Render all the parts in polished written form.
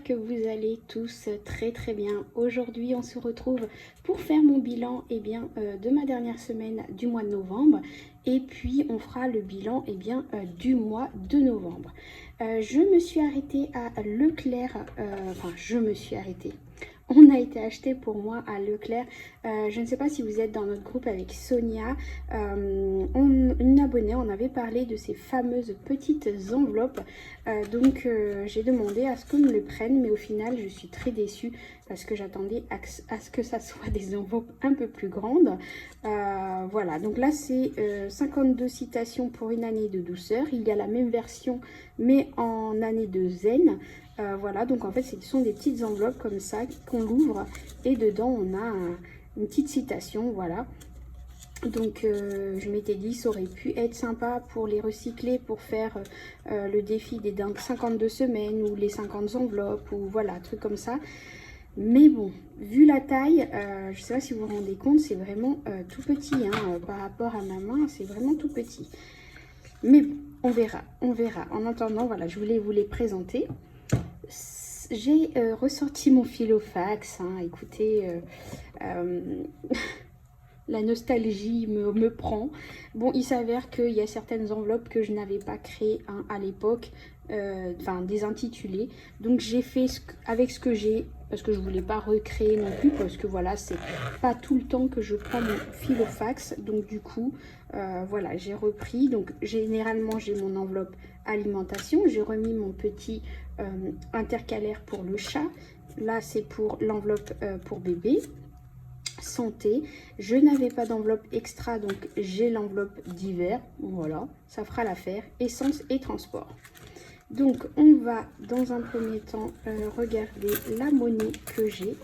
que vous allez tous très très bien. Aujourd'hui, on se retrouve pour faire mon bilan de ma dernière semaine du mois de novembre. Et puis, on fera le bilan du mois de novembre. Je me suis arrêtée à Leclerc. On a été acheté pour moi à Leclerc. Je ne sais pas si vous êtes dans notre groupe avec Sonia. Une abonnée, on avait parlé de ces fameuses petites enveloppes. J'ai demandé à ce qu'on me le prenne, mais au final, je suis très déçue parce que j'attendais à ce que ça soit des enveloppes un peu plus grandes. Voilà, donc là, c'est 52 citations pour une année de douceur. Il y a la même version, mais en année de zen. Voilà, donc en fait, ce sont des petites enveloppes comme ça qu'on l'ouvre et dedans, on a une petite citation, voilà. Donc, je m'étais dit, ça aurait pu être sympa pour les recycler, pour faire le défi des 52 semaines ou les 50 enveloppes ou voilà, un truc comme ça. Mais bon, vu la taille, je ne sais pas si vous vous rendez compte, c'est vraiment tout petit par rapport à ma main, c'est vraiment tout petit. Mais bon, on verra, on verra. En attendant, voilà, je voulais vous les présenter. J'ai ressorti mon filofax, écoutez, la nostalgie me prend. Bon, il s'avère qu'il y a certaines enveloppes que je n'avais pas créées à l'époque, des intitulés. Donc j'ai fait avec ce que j'ai, parce que je ne voulais pas recréer non plus, parce que voilà, c'est pas tout le temps que je prends mon filofax. Donc du coup, voilà, j'ai repris. Donc généralement, j'ai mon enveloppe alimentation. J'ai remis mon petit intercalaire pour le chat. Là, c'est pour l'enveloppe pour bébé. Santé, je n'avais pas d'enveloppe extra, donc j'ai l'enveloppe d'hiver. Voilà, ça fera l'affaire. Essence et transport. Donc on va dans un premier temps regarder la monnaie que j'ai.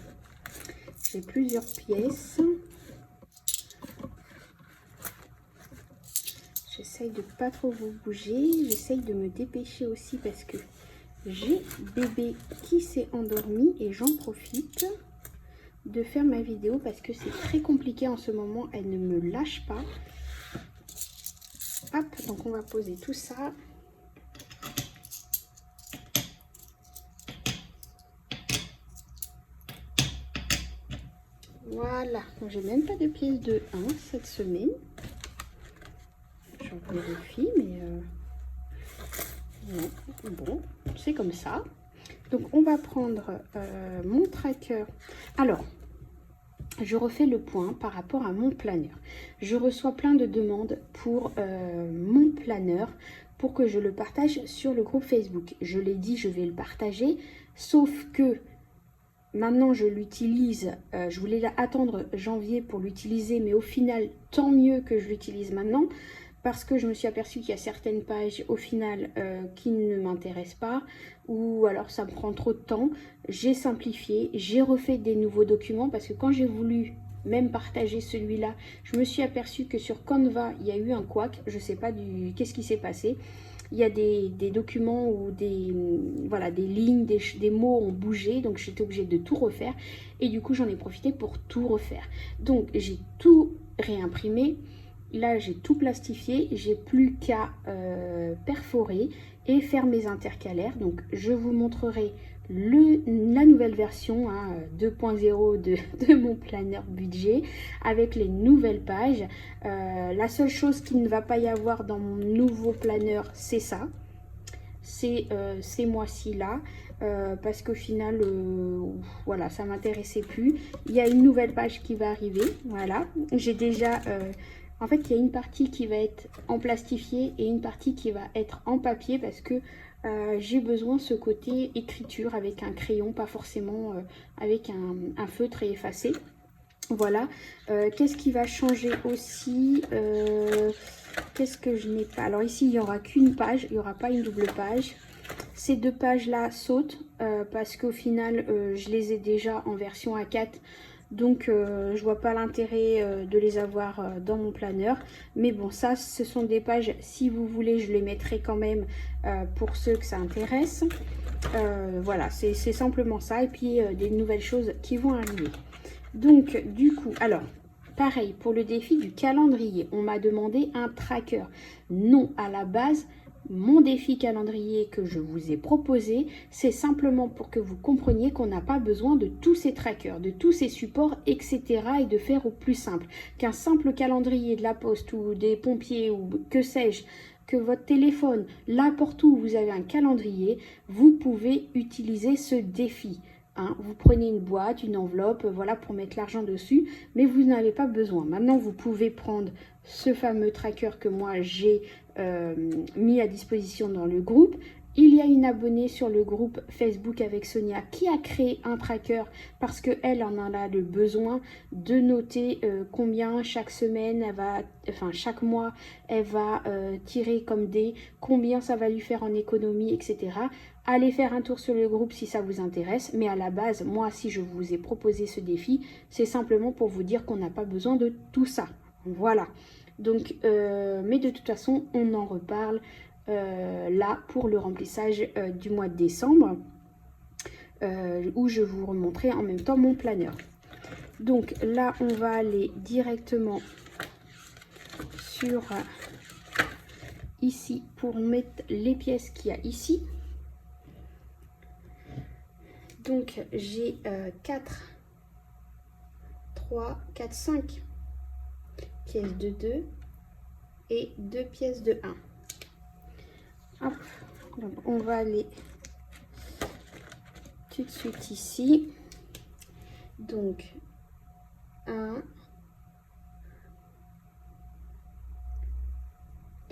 J'ai plusieurs pièces. J'essaye de pas trop vous bouger. J'essaye de me dépêcher aussi parce que j'ai bébé qui s'est endormi et j'en profite de faire ma vidéo parce que c'est très compliqué en ce moment, elle ne me lâche pas. Hop, donc on va poser tout ça. Voilà, donc j'ai même pas de pièce de 1 cette semaine. J'en vérifie, mais non, bon, c'est comme ça. Donc on va prendre mon tracker. Alors, je refais le point par rapport à mon planeur. Je reçois plein de demandes pour mon planeur pour que je le partage sur le groupe Facebook. Je l'ai dit, je vais le partager, sauf que maintenant je l'utilise. Je voulais attendre janvier pour l'utiliser, mais au final, tant mieux que je l'utilise maintenant parce que je me suis aperçue qu'il y a certaines pages au final qui ne m'intéressent pas ou alors ça me prend trop de temps. J'ai simplifié, j'ai refait des nouveaux documents parce que quand j'ai voulu même partager celui-là, je me suis aperçue que sur Canva, il y a eu un couac, je ne sais pas qu'est-ce qui s'est passé. Il y a des documents où des lignes, des mots ont bougé, donc j'étais obligée de tout refaire et du coup j'en ai profité pour tout refaire. Donc j'ai tout réimprimé. Là, j'ai tout plastifié, j'ai plus qu'à perforer et faire mes intercalaires. Donc, je vous montrerai la nouvelle version 2.0 de mon planeur budget avec les nouvelles pages. La seule chose qu'il ne va pas y avoir dans mon nouveau planeur, c'est ça. C'est ces mois-ci là. Parce qu'au final, voilà, ça m'intéressait plus. Il y a une nouvelle page qui va arriver. Voilà, j'ai déjà... en fait, il y a une partie qui va être en plastifié et une partie qui va être en papier parce que j'ai besoin de ce côté écriture avec un crayon, pas forcément avec un feutre et effacé. Voilà. Qu'est-ce qui va changer aussi qu'est-ce que je n'ai pas? Alors ici, il n'y aura qu'une page, il n'y aura pas une double page. Ces deux pages-là sautent parce qu'au final, je les ai déjà en version A4. Donc, je vois pas l'intérêt de les avoir dans mon planeur. Mais bon, ça, ce sont des pages, si vous voulez, je les mettrai quand même pour ceux que ça intéresse. Voilà, c'est simplement ça. Et puis, des nouvelles choses qui vont arriver. Donc, du coup, alors, pareil, pour le défi du calendrier, on m'a demandé un tracker. Non, à la base, mon défi calendrier que je vous ai proposé, c'est simplement pour que vous compreniez qu'on n'a pas besoin de tous ces trackers, de tous ces supports, etc. et de faire au plus simple. Qu'un simple calendrier de la poste ou des pompiers ou que sais-je, que votre téléphone, n'importe où vous avez un calendrier, vous pouvez utiliser ce défi. Hein, vous prenez une boîte, une enveloppe, voilà, pour mettre l'argent dessus, mais vous n'avez pas besoin. Maintenant, vous pouvez prendre ce fameux tracker que moi j'ai mis à disposition dans le groupe. Il y a une abonnée sur le groupe Facebook avec Sonia qui a créé un tracker parce qu'elle en a le besoin de noter combien chaque semaine, chaque mois, elle va tirer comme dé, combien ça va lui faire en économie, etc. Allez faire un tour sur le groupe si ça vous intéresse. Mais à la base, moi, si je vous ai proposé ce défi, c'est simplement pour vous dire qu'on n'a pas besoin de tout ça. Voilà. Donc, mais de toute façon, on en reparle là pour le remplissage du mois de décembre, où je vous remontrerai en même temps mon planeur. Donc là, on va aller directement sur ici pour mettre les pièces qu'il y a ici. Donc j'ai 4, 3, 4, 5 pièces de 2 et 2 pièces de 1. Hop. Donc on va aller tout de suite ici. Donc 1,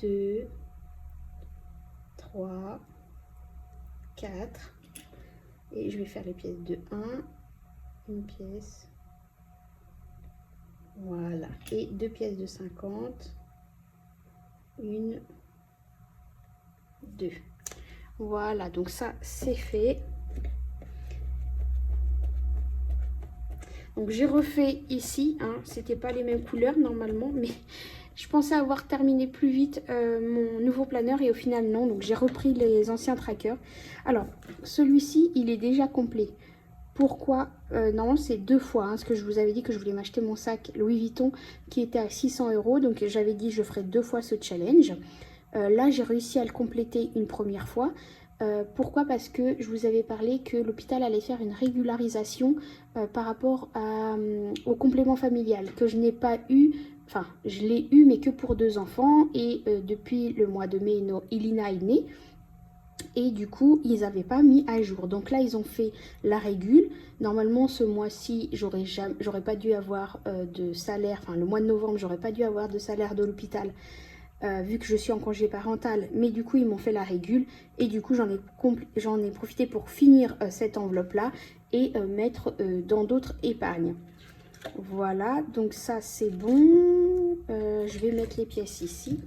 2, 3, 4. Et je vais faire les pièces de 1, une pièce, voilà, et 2 pièces de 50, 1, 2. Voilà, donc ça c'est fait. Donc j'ai refait ici, hein, c'était pas les mêmes couleurs normalement, mais je pensais avoir terminé plus vite mon nouveau planeur et au final non. Donc j'ai repris les anciens trackers. Alors celui-ci il est déjà complet. Pourquoi non, c'est 2 fois, hein, ce que je vous avais dit que je voulais m'acheter mon sac Louis Vuitton qui était à 600 €. Donc j'avais dit je ferai 2 fois ce challenge. Là j'ai réussi à le compléter une première fois. Pourquoi? Parce que je vous avais parlé que l'hôpital allait faire une régularisation par rapport au complément familial que je n'ai pas eu. Enfin, je l'ai eu mais que pour 2 enfants et depuis le mois de mai, Ilina est née. Et du coup, ils n'avaient pas mis à jour. Donc là, ils ont fait la régule. Normalement, ce mois-ci, j'aurais pas dû avoir de salaire. Enfin, le mois de novembre, j'aurais pas dû avoir de salaire de l'hôpital vu que je suis en congé parental. Mais du coup, ils m'ont fait la régule. Et du coup, j'en ai profité pour finir cette enveloppe-là et mettre dans d'autres épargnes. Voilà, donc ça, c'est bon. Je vais mettre les pièces ici.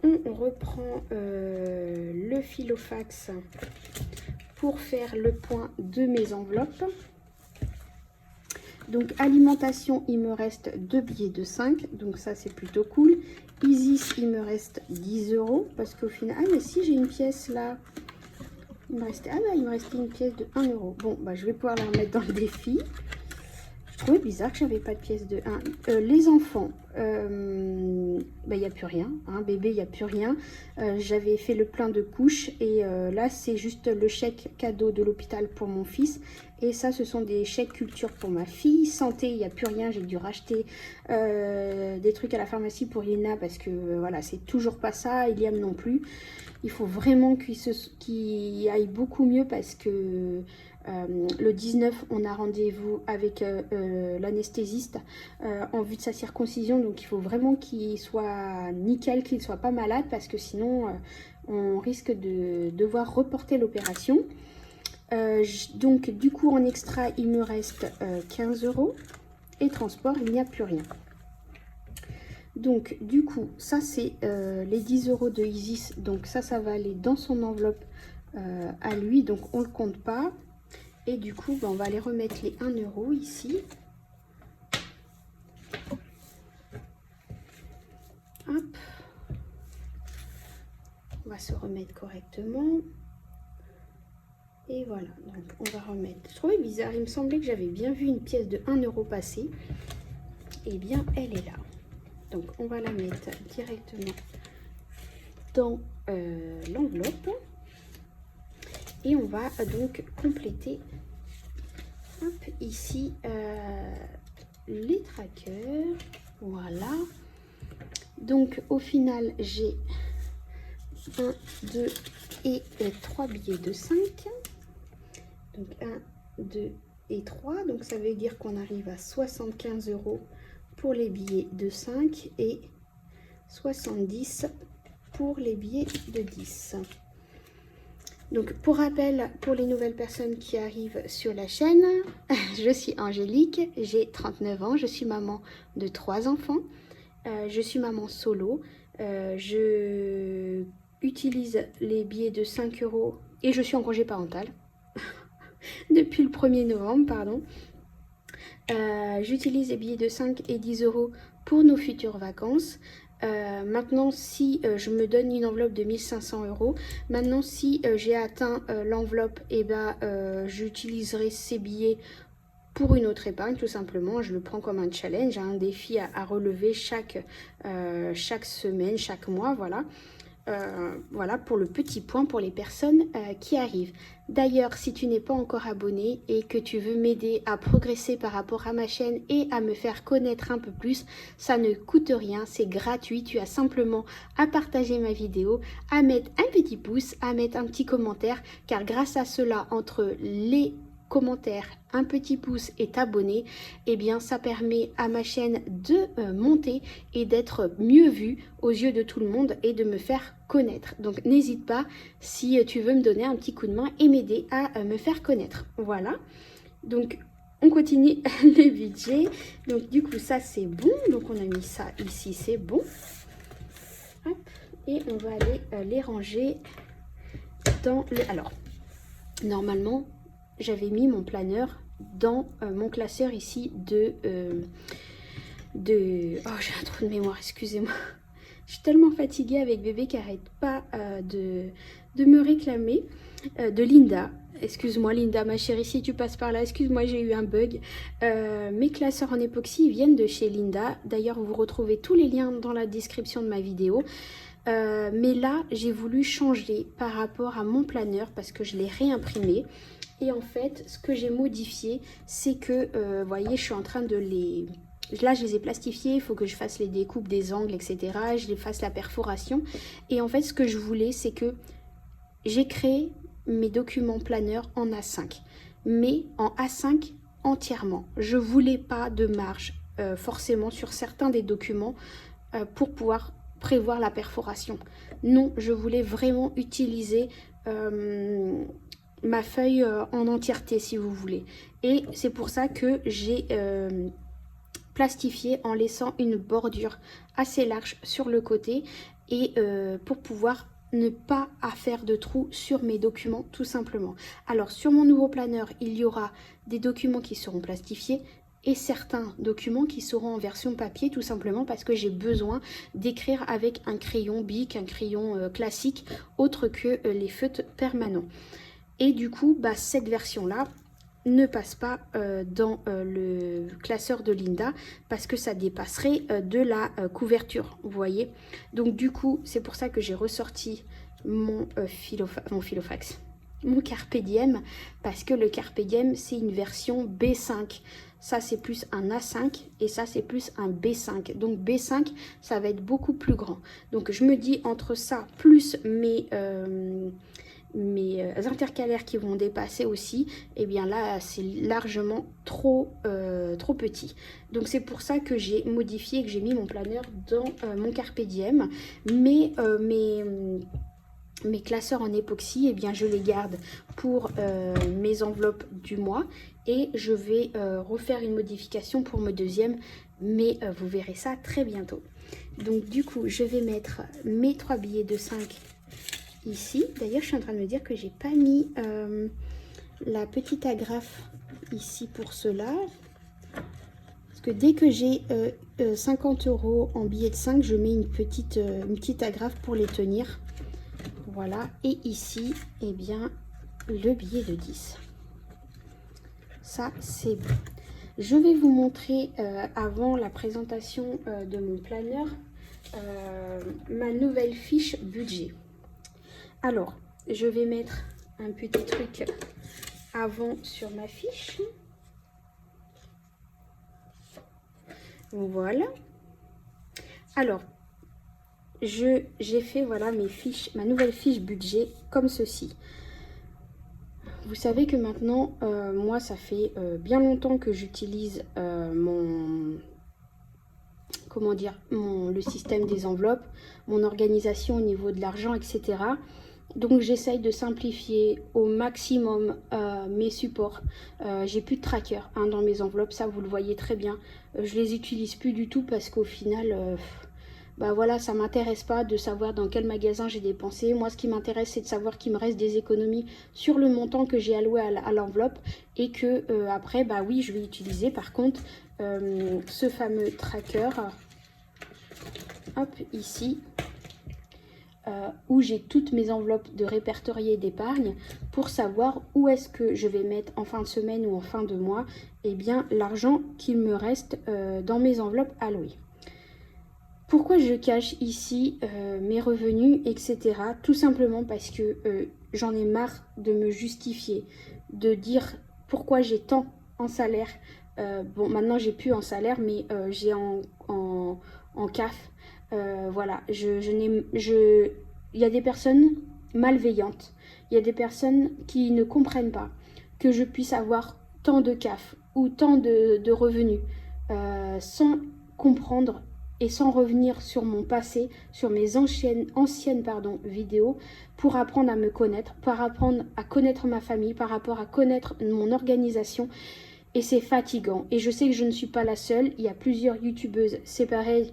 On reprend le filofax pour faire le point de mes enveloppes. Donc alimentation, il me reste 2 billets de 5, donc ça c'est plutôt cool. Isis, il me reste 10 € parce qu'au final... Ah mais si, j'ai une pièce là. Il me restait... Ah bah, il me restait une pièce de 1 €. Bon, bah je vais pouvoir la remettre dans le défi. Je trouvais bizarre que j'avais pas de pièce de 1. Les enfants, bah, y a plus rien. Hein, bébé, il n'y a plus rien. J'avais fait le plein de couches et là, c'est juste le chèque cadeau de l'hôpital pour mon fils. Et ça, ce sont des chèques culture pour ma fille. Santé, il n'y a plus rien. J'ai dû racheter des trucs à la pharmacie pour Lina parce que voilà, c'est toujours pas ça. Iliam non plus. Il faut vraiment qu'il aille beaucoup mieux parce que le 19, on a rendez-vous avec l'anesthésiste en vue de sa circoncision. Donc, il faut vraiment qu'il soit nickel, qu'il ne soit pas malade parce que sinon, on risque de devoir reporter l'opération. Donc, du coup, en extra, il me reste 15 € et transport, il n'y a plus rien. Donc, du coup, ça, c'est les 10 € de Isis. Donc, ça va aller dans son enveloppe à lui. Donc, on ne le compte pas. Et du coup, on va aller remettre les 1 € ici. Hop. On va se remettre correctement. Et voilà, donc on va remettre. Je trouvais bizarre, il me semblait que j'avais bien vu une pièce de 1 euro passer. Et bien, elle est là. Donc on va la mettre directement dans l'enveloppe. Et on va donc compléter ici les trackers. Voilà. Donc au final, j'ai 1, 2 et 3 billets de 5. Donc 1, 2 et 3. Donc ça veut dire qu'on arrive à 75 € pour les billets de 5 et 70 pour les billets de 10. Donc pour rappel, pour les nouvelles personnes qui arrivent sur la chaîne, je suis Angélique, j'ai 39 ans, je suis maman de 3 enfants, je suis maman solo, je utilise les billets de 5 € et je suis en congé parental depuis le 1er novembre, pardon. J'utilise les billets de 5 et 10 € pour nos futures vacances. Maintenant, si je me donne une enveloppe de 1500 €, maintenant si j'ai atteint l'enveloppe, et j'utiliserai ces billets pour une autre épargne, tout simplement. Je le prends comme un challenge, un défi à relever chaque semaine, chaque mois, voilà. Voilà pour le petit point pour les personnes qui arrivent. D'ailleurs, si tu n'es pas encore abonné et que tu veux m'aider à progresser par rapport à ma chaîne et à me faire connaître un peu plus, ça ne coûte rien, c'est gratuit. Tu as simplement à partager ma vidéo, à mettre un petit pouce, à mettre un petit commentaire, car grâce à cela, entre les commentaires, un petit pouce et t'abonner, et bien ça permet à ma chaîne de monter et d'être mieux vue aux yeux de tout le monde et de me faire connaître. Donc n'hésite pas si tu veux me donner un petit coup de main et m'aider à me faire connaître. Voilà, donc on continue le budget. Donc du coup ça c'est bon, donc on a mis ça ici, c'est bon. Hop, et on va aller les ranger dans le... Alors normalement j'avais mis mon planeur dans mon classeur ici de... Oh, j'ai un trou de mémoire, excusez-moi. Je suis tellement fatiguée avec bébé qui n'arrête pas de me réclamer. De Linda. Excuse-moi Linda, ma chérie, si tu passes par là, excuse-moi, j'ai eu un bug. Mes classeurs en époxy viennent de chez Linda. D'ailleurs, vous retrouvez tous les liens dans la description de ma vidéo. Mais là, j'ai voulu changer par rapport à mon planeur parce que je l'ai réimprimé. Et en fait, ce que j'ai modifié, c'est que, vous voyez, je suis en train de les... Là, je les ai plastifiés, il faut que je fasse les découpes des angles, etc. Je les fasse la perforation. Et en fait, ce que je voulais, c'est que j'ai créé mes documents planeurs en A5. Mais en A5 entièrement. Je voulais pas de marge, forcément, sur certains des documents pour pouvoir prévoir la perforation. Non, je voulais vraiment utiliser... ma feuille en entièreté si vous voulez, et c'est pour ça que j'ai plastifié en laissant une bordure assez large sur le côté et pour pouvoir ne pas faire de trous sur mes documents tout simplement. Alors sur mon nouveau planeur, il y aura des documents qui seront plastifiés et certains documents qui seront en version papier, tout simplement parce que j'ai besoin d'écrire avec un crayon Bic, un crayon classique, autre que les feutres permanents. Et du coup, cette version-là ne passe pas dans le classeur de Linda parce que ça dépasserait de la couverture, vous voyez. Donc du coup, c'est pour ça que j'ai ressorti mon Filofax, mon Carpe Diem, parce que le Carpe Diem, c'est une version B5. Ça, c'est plus un A5 et ça, c'est plus un B5. Donc B5, ça va être beaucoup plus grand. Donc je me dis, entre ça, plus mes intercalaires qui vont dépasser aussi, et bien là c'est largement trop petit. Donc c'est pour ça que j'ai modifié, que j'ai mis mon planeur dans mon Carpe Diem. Mais mes classeurs en époxy, et bien je les garde pour mes enveloppes du mois, et je vais refaire une modification pour mon deuxième, mais vous verrez ça très bientôt. Donc du coup je vais mettre mes 3 billets de 5 ici. D'ailleurs, je suis en train de me dire que j'ai pas mis la petite agrafe ici pour cela. Parce que dès que j'ai 50 € en billets de 5, je mets une petite agrafe pour les tenir. Voilà. Et ici, eh bien, le billet de 10. Ça, c'est bon. Je vais vous montrer, avant la présentation de mon planeur, ma nouvelle fiche budget. Alors, je vais mettre un petit truc avant sur ma fiche. Voilà. Alors, j'ai fait voilà mes fiches, ma nouvelle fiche budget comme ceci. Vous savez que maintenant, moi, ça fait bien longtemps que j'utilise le système des enveloppes, mon organisation au niveau de l'argent, etc. Donc, j'essaye de simplifier au maximum mes supports. J'ai plus de tracker dans mes enveloppes, ça, vous le voyez très bien. Je les utilise plus du tout parce qu'au final... bah voilà, ça m'intéresse pas de savoir dans quel magasin j'ai dépensé. Moi, ce qui m'intéresse, c'est de savoir qu'il me reste des économies sur le montant que j'ai alloué à l'enveloppe et que après, bah oui, je vais utiliser par contre ce fameux tracker, hop, ici, où j'ai toutes mes enveloppes de répertoriés d'épargne pour savoir où est-ce que je vais mettre en fin de semaine ou en fin de mois, eh bien, l'argent qu'il me reste dans mes enveloppes allouées. Pourquoi je cache ici mes revenus, etc. Tout simplement parce que j'en ai marre de me justifier, de dire pourquoi j'ai tant en salaire. Bon, maintenant, j'ai plus en salaire, mais j'ai en CAF. Voilà, il y a des personnes malveillantes. Il y a des personnes qui ne comprennent pas que je puisse avoir tant de CAF ou tant de revenus sans comprendre et sans revenir sur mon passé, sur mes anciennes vidéos, pour apprendre à me connaître, pour apprendre à connaître ma famille, par rapport à connaître mon organisation. Et c'est fatigant. Et je sais que je ne suis pas la seule. Il y a plusieurs youtubeuses, c'est pareil,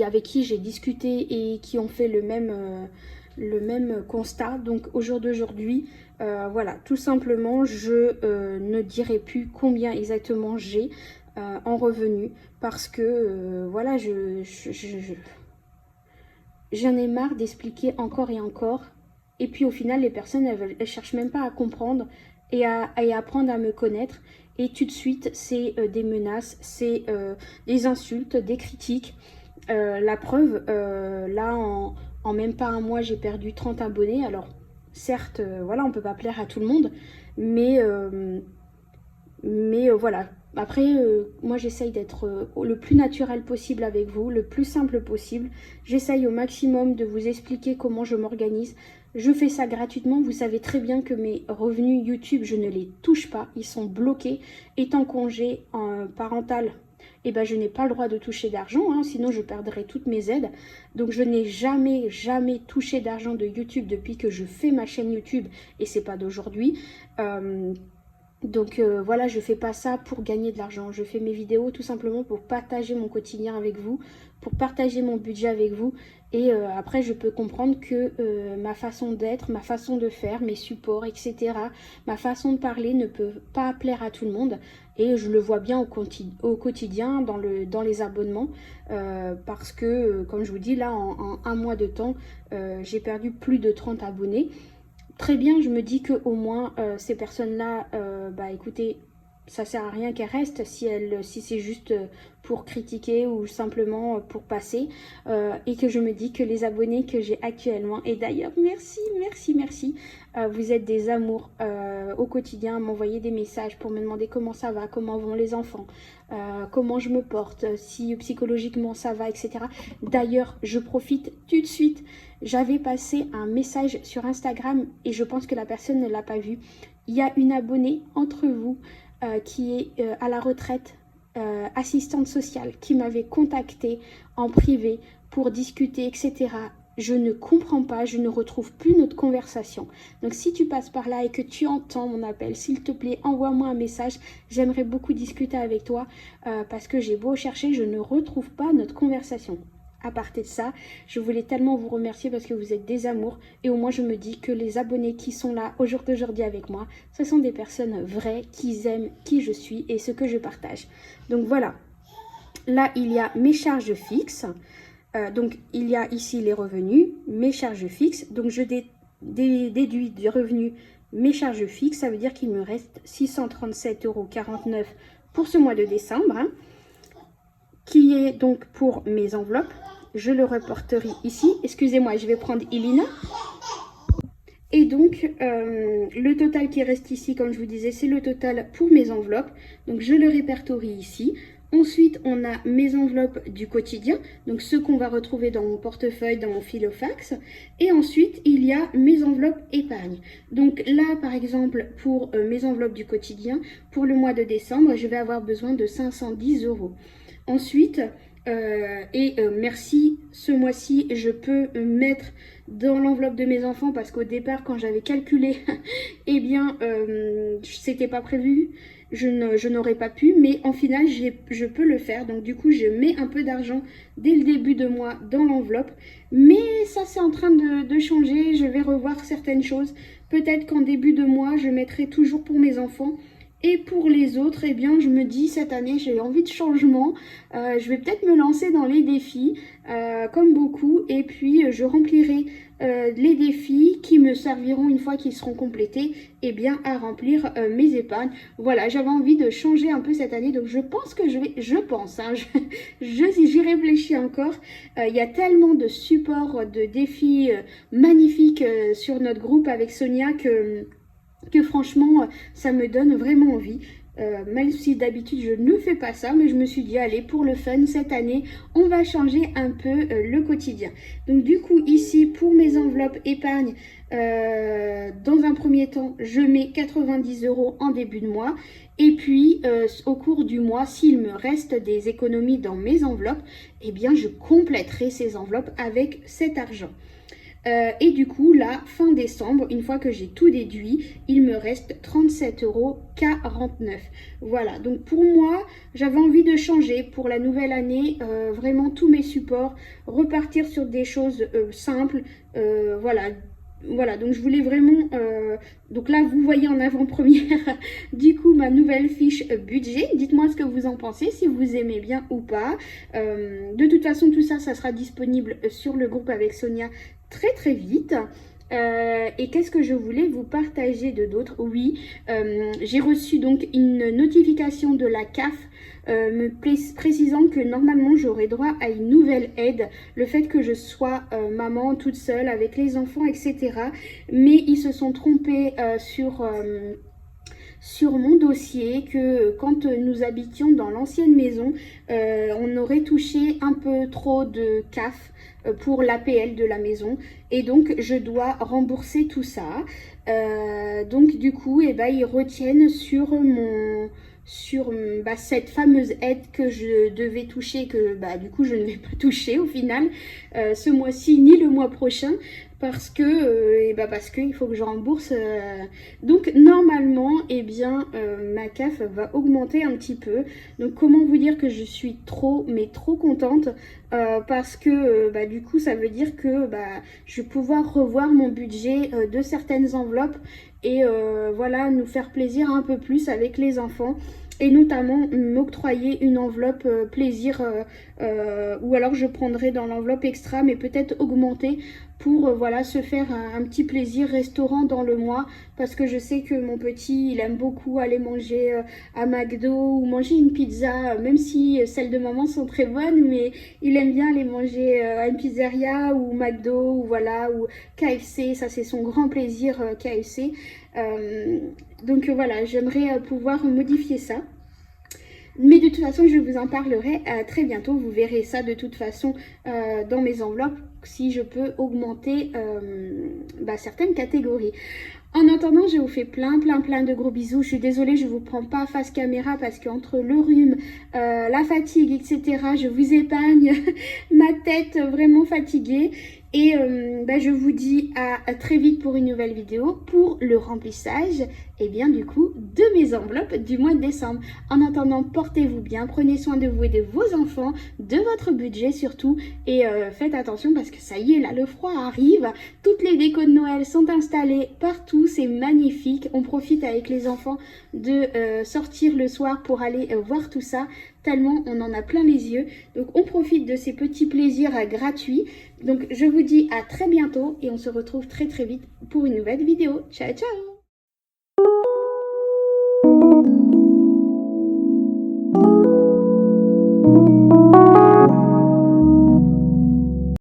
avec qui j'ai discuté et qui ont fait le même constat. Donc au jour d'aujourd'hui, voilà, tout simplement, je ne dirai plus combien exactement j'ai en revenus parce que voilà, j'en ai marre d'expliquer encore et encore. Et puis au final, les personnes, elles cherchent même pas à comprendre et à apprendre à me connaître. Et tout de suite, c'est des menaces, c'est des insultes, des critiques. La preuve, là, en même pas un mois, j'ai perdu 30 abonnés. Alors, certes, voilà, on peut pas plaire à tout le monde, mais voilà. Après, moi, j'essaye d'être le plus naturel possible avec vous, le plus simple possible. J'essaye au maximum de vous expliquer comment je m'organise. Je fais ça gratuitement. Vous savez très bien que mes revenus YouTube, je ne les touche pas. Ils sont bloqués. Étant congé parental, eh ben, je n'ai pas le droit de toucher d'argent, sinon je perdrais toutes mes aides. Donc, je n'ai jamais touché d'argent de YouTube depuis que je fais ma chaîne YouTube. Et c'est pas d'aujourd'hui. Donc voilà, je fais pas ça pour gagner de l'argent. Je fais mes vidéos tout simplement pour partager mon quotidien avec vous, pour partager mon budget avec vous. Et après, je peux comprendre que ma façon d'être, ma façon de faire, mes supports, etc., ma façon de parler ne peut pas plaire à tout le monde. Et je le vois bien au quotidien dans les abonnements. Parce que, comme je vous dis, là, en un mois de temps, j'ai perdu plus de 30 abonnés. Très bien, je me dis qu'au moins ces personnes-là, bah écoutez, ça sert à rien qu'elles restent si c'est juste pour critiquer ou simplement pour passer. Et que je me dis que les abonnés que j'ai actuellement, et d'ailleurs merci, vous êtes des amours au quotidien, m'envoyer des messages pour me demander comment ça va, comment vont les enfants, comment je me porte, si psychologiquement ça va, etc. D'ailleurs, je profite tout de suite. J'avais passé un message sur Instagram et je pense que la personne ne l'a pas vu. Il y a une abonnée entre vous qui est à la retraite, assistante sociale, qui m'avait contactée en privé pour discuter, etc. Je ne comprends pas, je ne retrouve plus notre conversation. Donc si tu passes par là et que tu entends mon appel, s'il te plaît, envoie-moi un message. J'aimerais beaucoup discuter avec toi parce que j'ai beau chercher, je ne retrouve pas notre conversation. À part de ça, je voulais tellement vous remercier parce que vous êtes des amours. Et au moins, je me dis que les abonnés qui sont là au jour d'aujourd'hui avec moi, ce sont des personnes vraies qui aiment qui je suis et ce que je partage. Donc voilà. Là, il y a mes charges fixes. Donc, il y a ici les revenus, mes charges fixes. Donc, je déduit du revenu mes charges fixes, ça veut dire qu'il me reste 637,49 € pour ce mois de décembre, hein, qui est donc pour mes enveloppes. Je le reporterai ici. Excusez-moi, je vais prendre Ilina. Et donc, le total qui reste ici, comme je vous disais, c'est le total pour mes enveloppes. Donc, je le répertorie ici. Ensuite, on a mes enveloppes du quotidien, donc ceux qu'on va retrouver dans mon portefeuille, dans mon filofax. Et ensuite, il y a mes enveloppes épargne. Donc là, par exemple, pour mes enveloppes du quotidien, pour le mois de décembre, je vais avoir besoin de 510 €. Ensuite, merci, ce mois-ci, je peux mettre dans l'enveloppe de mes enfants parce qu'au départ, quand j'avais calculé, eh bien, c'était pas prévu. Je n'aurais pas pu, mais en final, je peux le faire. Donc du coup, je mets un peu d'argent dès le début de mois dans l'enveloppe. Mais ça, c'est en train de changer. Je vais revoir certaines choses. Peut-être qu'en début de mois, je mettrai toujours pour mes enfants. Et pour les autres, eh bien, je me dis, cette année, j'ai envie de changement. Je vais peut-être me lancer dans les défis, comme beaucoup. Et puis, je remplirai les défis qui me serviront, une fois qu'ils seront complétés, eh bien, à remplir mes épargnes. Voilà, j'avais envie de changer un peu cette année. Donc, je pense que j'y réfléchis encore. Il y a tellement de supports, de défis magnifiques sur notre groupe avec Sonia que franchement, ça me donne vraiment envie. Même si d'habitude je ne fais pas ça, mais je me suis dit, allez, pour le fun, cette année, on va changer un peu le quotidien. Donc du coup, ici, pour mes enveloppes épargne, dans un premier temps, je mets 90 € en début de mois. Et puis, au cours du mois, s'il me reste des économies dans mes enveloppes, eh bien, je compléterai ces enveloppes avec cet argent. Et du coup, là, fin décembre, une fois que j'ai tout déduit, il me reste 37,49 €. Voilà, donc pour moi, j'avais envie de changer pour la nouvelle année, vraiment tous mes supports, repartir sur des choses simples, voilà. Voilà, donc je voulais vraiment, donc là vous voyez en avant-première du coup ma nouvelle fiche budget. Dites-moi ce que vous en pensez, si vous aimez bien ou pas. De toute façon tout ça, ça sera disponible sur le groupe avec Sonia très très vite. Et qu'est-ce que je voulais vous partager de d'autres? Oui, j'ai reçu donc une notification de la CAF me précisant que normalement j'aurais droit à une nouvelle aide, le fait que je sois maman toute seule avec les enfants, etc. Mais ils se sont trompés sur mon dossier, que quand nous habitions dans l'ancienne maison, on aurait touché un peu trop de CAF pour l'APL de la maison, et donc je dois rembourser tout ça. Donc du coup, eh ben, ils retiennent sur cette fameuse aide que je devais toucher, que du coup je ne vais pas toucher au final ce mois-ci ni le mois prochain, parce qu'il faut que je rembourse. Donc normalement, eh bien, ma CAF va augmenter un petit peu. Donc comment vous dire que je suis trop contente, parce que du coup ça veut dire que je vais pouvoir revoir mon budget de certaines enveloppes, et voilà, nous faire plaisir un peu plus avec les enfants. Et notamment m'octroyer une enveloppe plaisir, ou alors je prendrai dans l'enveloppe extra, mais peut-être augmenter pour voilà, se faire un petit plaisir restaurant dans le mois, parce que je sais que mon petit, il aime beaucoup aller manger à McDo ou manger une pizza, même si celles de maman sont très bonnes, mais il aime bien aller manger à une pizzeria ou McDo, ou voilà, ou KFC. Ça, c'est son grand plaisir, KFC. Donc voilà, j'aimerais pouvoir modifier ça. Mais de toute façon, je vous en parlerai très bientôt. Vous verrez ça de toute façon dans mes enveloppes, si je peux augmenter certaines catégories. En attendant, je vous fais plein de gros bisous. Je suis désolée, je ne vous prends pas face caméra parce qu'entre le rhume, la fatigue, etc., je vous épargne ma tête vraiment fatiguée. Et je vous dis à très vite pour une nouvelle vidéo, pour le remplissage, et bien du coup, de mes enveloppes du mois de décembre. En attendant, portez-vous bien, prenez soin de vous et de vos enfants, de votre budget surtout, et faites attention parce que ça y est, là, le froid arrive, toutes les décos de Noël sont installées partout, c'est magnifique. On profite avec les enfants de sortir le soir pour aller voir tout ça, tellement on en a plein les yeux. Donc on profite de ces petits plaisirs gratuits. Donc, je vous dis à très bientôt et on se retrouve très très vite pour une nouvelle vidéo. Ciao, ciao!